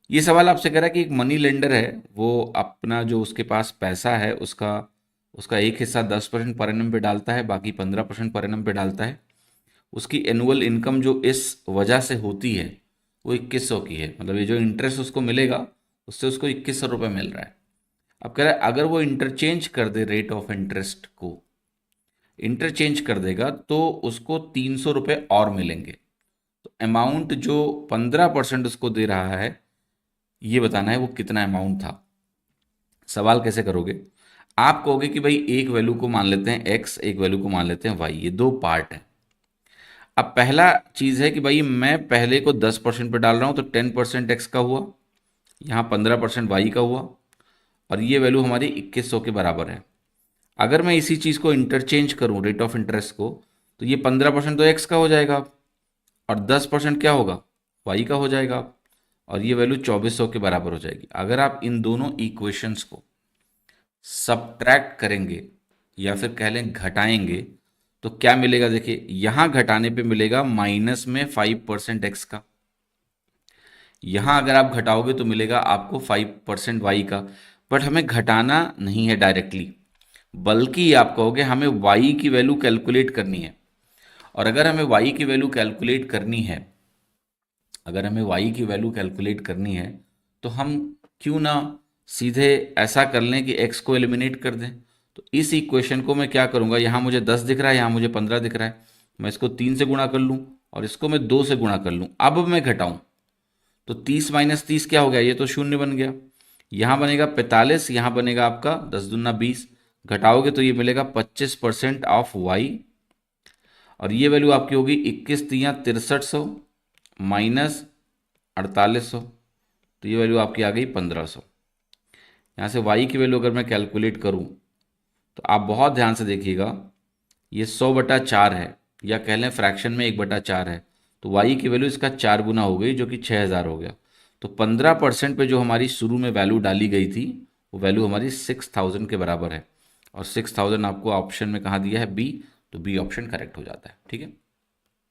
ये सवाल आपसे कह रहा है कि एक मनी लेंडर है, वो अपना जो उसके पास पैसा है उसका उसका एक हिस्सा 10% पर एनम पे डालता है, बाकी 15% पर एनम पे डालता है। उसकी एनुअल इनकम जो इस वजह से होती है वो 2100 की है, मतलब ये जो इंटरेस्ट उसको मिलेगा उससे उसको 2100 रुपये मिल रहा है। अब कह रहा है अगर वो इंटरचेंज कर दे रेट ऑफ इंटरेस्ट को, इंटरचेंज कर देगा तो उसको 300 रुपये और मिलेंगे। तो अमाउंट जो 15% उसको दे रहा है, ये बताना है वो कितना अमाउंट था। सवाल कैसे करोगे? आप कहोगे कि भाई एक वैल्यू को मान लेते हैं एक्स, एक वैल्यू को मान लेते हैं वाई, ये दो पार्ट हैं। अब पहला चीज़ है कि भाई मैं पहले को 10% पे डाल रहा हूँ, तो 10% एक्स का हुआ, यहाँ 15% वाई का हुआ, और ये वैल्यू हमारी 2100 के बराबर है। अगर मैं इसी चीज़ को इंटरचेंज करूँ रेट ऑफ इंटरेस्ट को, तो ये 15% तो एक्स का हो जाएगा और 10% क्या होगा, वाई का हो जाएगा, और ये वैल्यू 2400 के बराबर हो जाएगी। अगर आप इन दोनों इक्वेशंस को सब्ट्रैक्ट करेंगे या फिर कह लें घटाएंगे, तो क्या मिलेगा? देखिए यहां घटाने पे मिलेगा माइनस में 5% एक्स का, यहां अगर आप घटाओगे तो मिलेगा आपको 5% वाई का। बट हमें घटाना नहीं है डायरेक्टली, बल्कि आप कहोगे हमें वाई की वैल्यू कैलकुलेट करनी है। और अगर हमें वाई की वैल्यू कैलकुलेट करनी है, अगर हमें वाई की वैल्यू कैलकुलेट करनी है, तो हम क्यों ना सीधे ऐसा कर लें कि एक्स को एलिमिनेट कर दें। तो इस इक्वेशन को मैं क्या करूँगा, यहाँ मुझे 10 दिख रहा है, यहाँ मुझे 15 दिख रहा है, मैं इसको 3 से गुणा कर लूँ और इसको मैं 2 से गुणा कर लूँ। अब मैं घटाऊँ तो 30 माइनस 30 क्या हो गया, ये तो शून्य बन गया। यहाँ बनेगा 45, यहाँ बनेगा आपका 10 दूना 20, घटाओगे तो ये मिलेगा 25% ऑफ वाई, और ये वैल्यू आपकी होगी 21 × 3 = 6300 माइनस 4800, तो ये वैल्यू आपकी आ गई 1500। यहाँ से y की वैल्यू अगर मैं कैलकुलेट करूँ तो आप बहुत ध्यान से देखिएगा, ये 100/4 है, या कह लें फ्रैक्शन में 1/4 है, तो y की वैल्यू इसका 4 गुना हो गई जो कि 6000 हो गया। तो 15% पे जो हमारी शुरू में वैल्यू डाली गई थी वो वैल्यू हमारी 6000 के बराबर है, और 6000 आपको ऑप्शन में कहाँ दिया है, बी, तो बी ऑप्शन करेक्ट हो जाता है। ठीक है।